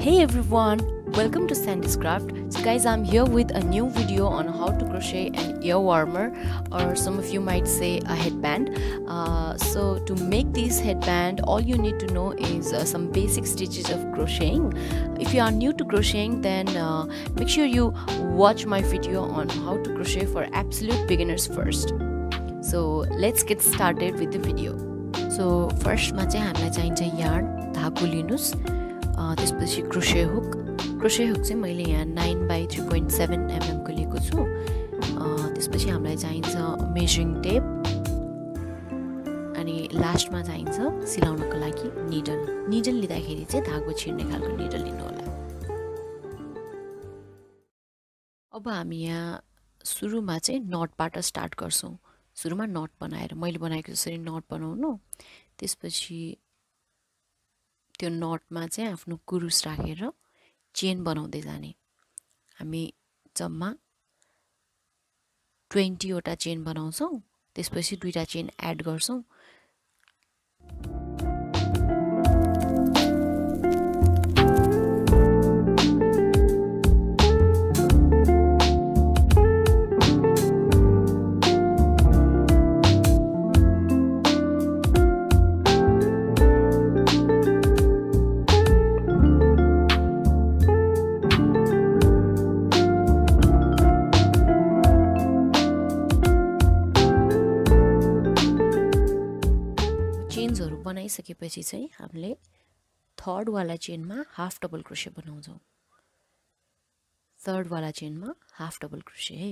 Hey everyone, welcome to Sandy's Craft. So guys, I'm here with a new video on how to crochet an ear warmer, or some of you might say a headband. So to make this headband, all you need to know is some basic stitches of crocheting. If you are new to crocheting, then make sure you watch my video on how to crochet for absolute beginners first. So let's get started with the video. So first ma चाहिँ हामीलाई चाहिन्छ yarn, धागो लिनुस्, त्यसपछि crochet hook चाहिँ मैले यहाँ 9 by 3.7 mm को लिएको छु। त्यसपछि हामीलाई चाहिन्छ measuring tape अनि लास्टमा चाहिन्छ सिलाउनको लागि निडल लिँदाखेरि चाहिँ धागो छिर्ने खालको निडल लिनु होला। अब हामी यहाँ सुरुमा चाहिँ नटबाट स्टार्ट गर्छौं। सुरुमा नट बनाएर मैले बनाएको जसरी नट बनाउनु, त्यसपछि त्यो नटमा चाहिँ आफ्नो कुरुस राखेर चेन बनाउँदै जाने। हामी जम्मा 20 वटा चेन बनाउँछौं, त्यसपछि दुईटा चेन एड गर्छौं। चेन्सहरु बनाइसकेपछि चाहिँ हामीले थर्ड वाला चेनमा हाफ डबल क्रोशे बनाउँछौं। थर्ड वाला चेनमा हाफ डबल क्रोशे है।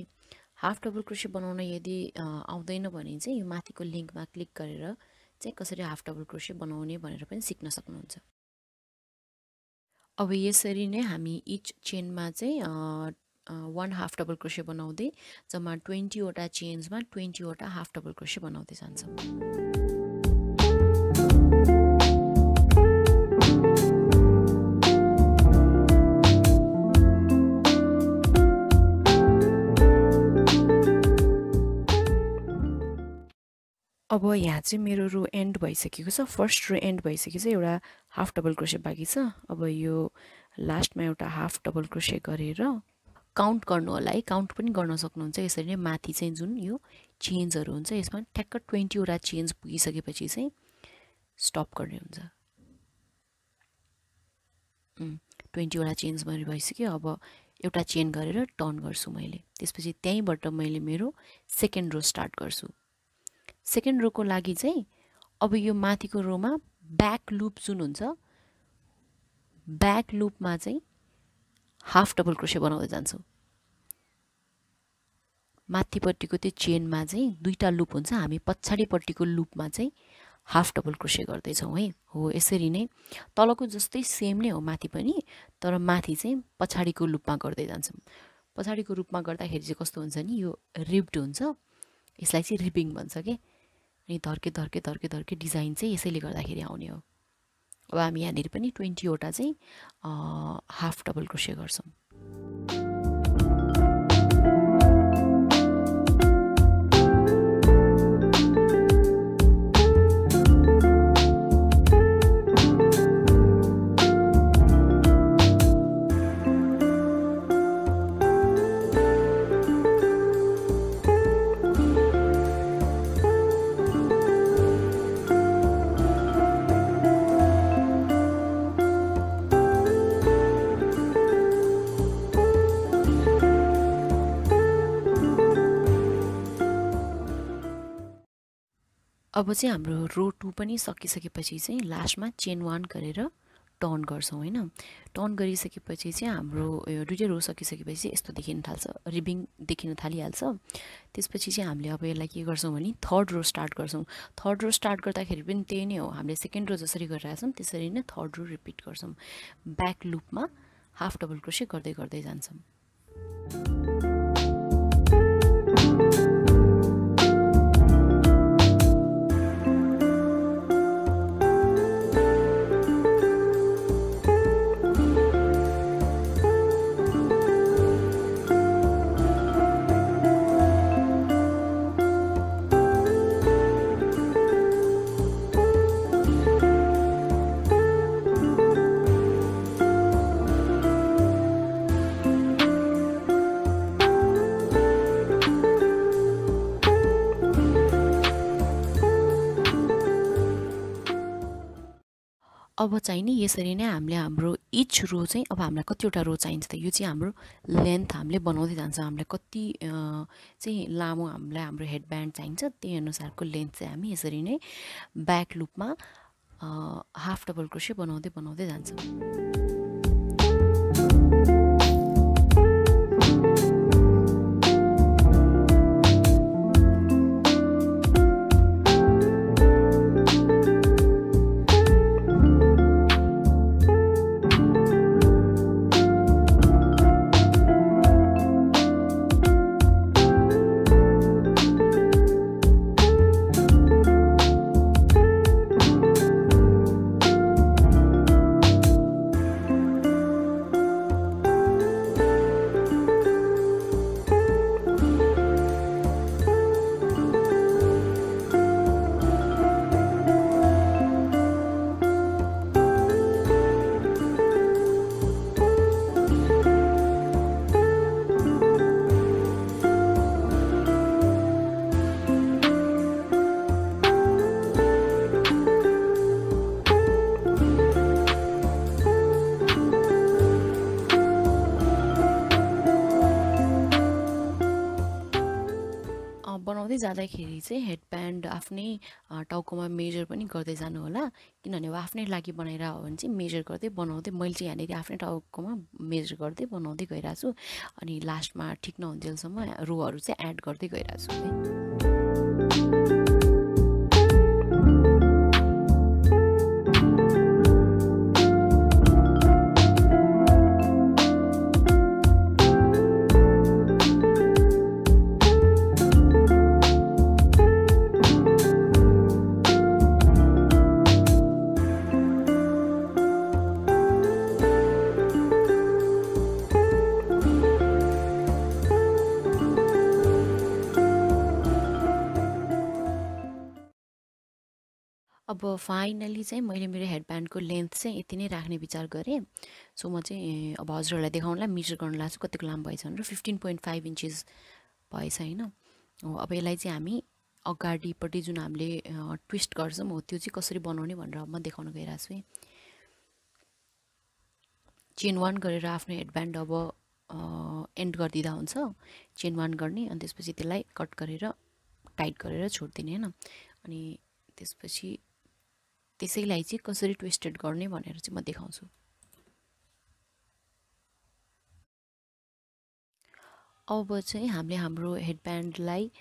हाफ डबल क्रोशे बनाउन यदि आउँदैन भने चाहिँ यो माथिको लिंकमा क्लिक गरेर चाहिँ कसरी हाफ डबल क्रोशे बनाउने भनेर पनि सिक्न सक्नुहुन्छ। अब यसरी नै हामी इच चेनमा चाहिँ 1 हाफ डबल क्रोशे बनाउँदै जम्मा 20 वटा चेन्समा 20 वटा हाफ डबल क्रोशे बनाउँदै जान्छौं। अब यहाँ चाहिँ मेरो रो एन्ड भइसकेको छ। फर्स्ट रो एन्ड भइसकेछ, एउटा हाफ डबल क्रोशे बाँकी छ। अब यो लास्टमा एउटा हाफ डबल क्रोशे गरेर काउन्ट गर्नु होला है। काउन्ट पनि गर्न सक्नुहुन्छ। यसरी नै माथि चाहिँ जुन यो चेन्सहरु हुन्छ यसमा ठ्याक्क 20 वटा चेन्स पुगिसकेपछि चाहिँ स्टप गर्ने हुन्छ। 20 वटा चेन्स मैले भइसक्यो। अब एउटा चेन गरेर टर्न गर्छु मैले। त्यसपछि त्यहीबाट मैले मेरो सेकेन्ड रो स्टार्ट गर्छु। सेकेन्ड रो को लागि चाहिँ अब यो माथिको रोमा ब्याक लूप जुन हुन्छ, ब्याक लूपमा चाहिँ हाफ डबल क्रोशे बनाउँदै जान्छौं। माथिपट्टिको त्यो चेनमा चाहिँ दुईटा लूप हुन्छ, हामी पछाडीपट्टिको लूपमा चाहिँ हाफ डबल क्रोशे गर्दै छौं है। हो यसरी नै तलको जस्तै सेम नै हो माथि पनि, तर माथि चाहिँ पछाडीको लूपमा गर्दै जान्छौं। पछाडीको लूपमा गर्दाखेरि चाहिँ कस्तो हुन्छ नि, यो रिब्ड हुन्छ। यसलाई चाहिँ रिबिङ भन्छ के। अनि धर्के डिजाइन चाहिँ यसैले गर्दाखेरि आउने हो। अब हामी यहाँनिर पनि 20 वटा चाहिँ हाफ डबल क्रोशे गर्छौं। अब चाहिँ हाम्रो रो 2 पनि सकिसकेपछि चाहिँ लास्टमा चेन 1 गरेर टर्न गर्छौं हैन। टर्न गरिसकेपछि चाहिँ हाम्रो यो दुईटा रो सकिसकेपछि यस्तो देखिन थाल्छ, रिबिङ देखिन थालिहाल्छ। त्यसपछि चाहिँ हामीले अब यसलाई के गर्छौं भने थर्ड रो स्टार्ट गर्छौं। थर्ड रो स्टार्ट गर्दाखेरि पनि त्यही नै हो, हामीले सेकेन्ड रो जसरी गरिरहेछौं त्यसरी नै थर्ड रो रिपिट गर्छौं। ब्याक लूपमा हाफ डबल क्रोशे गर्दै जान्छौं। अब चाहिँ नि यसरी नै हामीले हाम्रो इच रो चाहिँ अब हामीलाई कतिवटा रो चाहिन्छ त यो चाहिँ हाम्रो लेन्थ हामीले बनाउँदै जान्छ हामीलाई कति चाहिँ लामो हामीलाई हाम्रो हेडब्यान्ड चाहिन्छ त्यही अनुसारको लेन्थ चाहिँ हामी यसरी नै ब्याक लुपमा हाफ डबल क्रोशे बनाउँदै जान्छौँ। बनाउँदै जाँदाखेरि चाहिँ हेडब्यान्ड आफ्नै टाउकोमा मेजर पनि गर्दै जानु होला किनभने अब आफ्नै लागि बनाएर हो भने चाहिँ मेजर गर्दै बनाउँदै मैले चाहिँ यहाँनिर आफ्नै टाउकोमा मेजर गर्दै बनाउँदै गइरहेको छु अनि लास्टमा ठिक नहुन्जेलसम्म रोहरू चाहिँ एड गर्दै गइरहेको छु है। अब फाइनली चाहिँ मैले मेरो हेडब्यान्डको लेन्थ चाहिँ यति नै राख्ने विचार गरेँ। सो म चाहिँ अब हजुरहरूलाई देखाउनलाई मेजर गर्न लाग्छु कतिको लामो भएछ भनेर 15.5 इन्चेस भएछ होइन। अब यसलाई चाहिँ हामी अगाडिपट्टि जुन हामीले ट्विस्ट गर्छौँ हो त्यो चाहिँ कसरी बनाउने भनेर म देखाउन गइरहेको छु है। चेन 1 गरेर आफ्नो हेडब्यान्ड अब एन्ड गरिदिँदा हुन्छ चेन 1 गर्ने अनि त्यसपछि त्यसलाई कट गरेर टाइट गरेर छोडिदिने होइन। अनि त्यसपछि त्यसैलाई चाहिँ कसरी ट्विस्टेड गर्ने भनेर चाहिँ म देखाउँछु। अब चाहिँ हामीले हाम्रो हेडब्यान्डलाई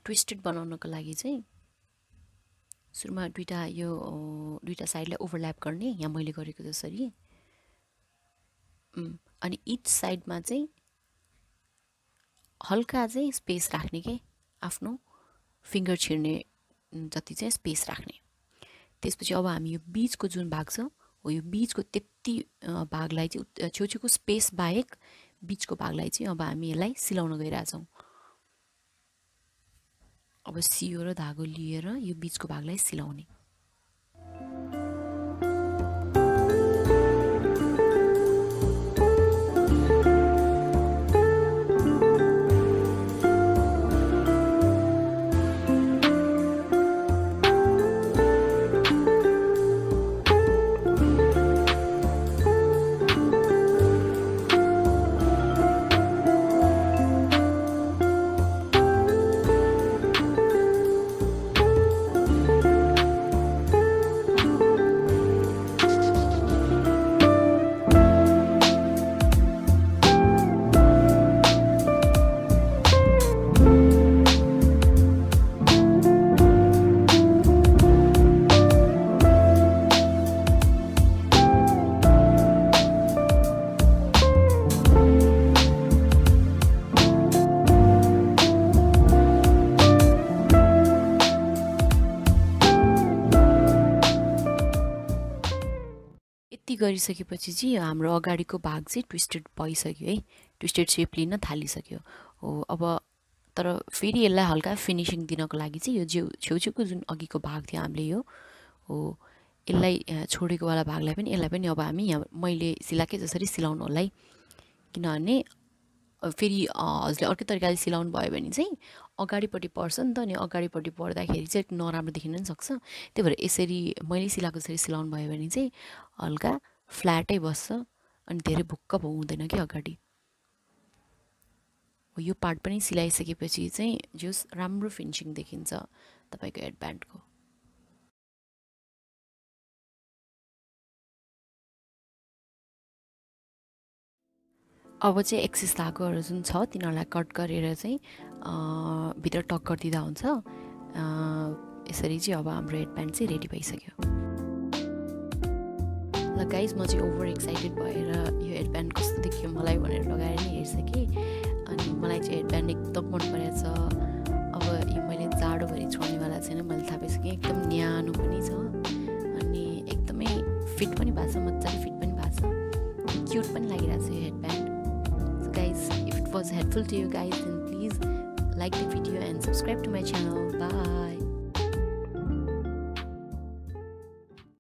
ट्विस्टेड बनाउनको लागि चाहिँ सुरुमा दुईटा साइडलाई ओभरल्याप गर्ने यहाँ मैले गरेको जसरी अनि इच साइडमा चाहिँ हल्का चाहिँ स्पेस राख्ने के आफ्नो फिङ्गर छिर्ने जति चाहिँ स्पेस राख्ने। त्यसपछि अब हामी यो बीचको जुन भाग छ हो यो बीचको त्यति भागलाई चाहिँ छेउछेउको स्पेस बाहेक बीचको भागलाई चाहिँ अब हामी यसलाई सिलाउन गइरहेछौँ। अब सियो र धागो लिएर यो बीचको भागलाई सिलाउने। गरिसकेपछि चाहिँ हाम्रो अगाडिको भाग चाहिँ ट्विस्टेड भइसक्यो है, ट्विस्टेड सेप लिन थालिसक्यो हो। अब तर फेरि यसलाई हल्का फिनिसिङ दिनको लागि चाहिँ यो छेउछेउको जुन अघिको भाग थियो हामीले यो हो यसलाई छोडेको वाला भागलाई पनि यसलाई पनि अब हामी यहाँ मैले सिलाएकै जसरी सिलाउनु होला है, किनभने फेरि हजुरले अर्कै तरिकाले सिलाउनु भयो भने चाहिँ अगाडिपट्टि पर्छ नि त, अनि अगाडिपट्टि पर्दाखेरि चाहिँ नराम्रो देखिन पनि सक्छ। त्यही भएर यसरी मैले सिलाएको जसरी सिलाउनु भयो भने चाहिँ हल्का फ्ल्याटै बस्छ अनि धेरै भुक्क हुँदैन कि अगाडि। यो पार्ट पनि सिलाइसकेपछि चाहिँ जस राम्रो फिनिसिङ देखिन्छ तपाईँको हेडब्यान्डको। अब चाहिँ एक्सेस धागोहरू जुन छ तिनीहरूलाई कट गरेर चाहिँ भित्र टक गरिदिँदा हुन्छ। यसरी चाहिँ अब हाम्रो हेडब्यान्ड चाहिँ रेडी भइसक्यो। ल गाइज, म चाहिँ ओभर एक्साइटेड भएर यो हेडब्यान्ड कस्तो देखियो मलाई भनेर लगाएर नै हेर्छु कि, अनि मलाई चाहिँ हेडब्यान्ड एकदम मन परेको छ। अब यो मैले जाडोभरि छोड्नेवाला छैन, मैले थाहा पाइसकेँ। एकदम न्यानो पनि छ अनि एकदमै फिट पनि भएको छ, मजाले फिट पनि भएको छ, क्युट पनि लागिरहेको छ यो हेडब्यान्ड। Guys, if it was helpful to you guys, then please like the video and subscribe to my channel. Bye.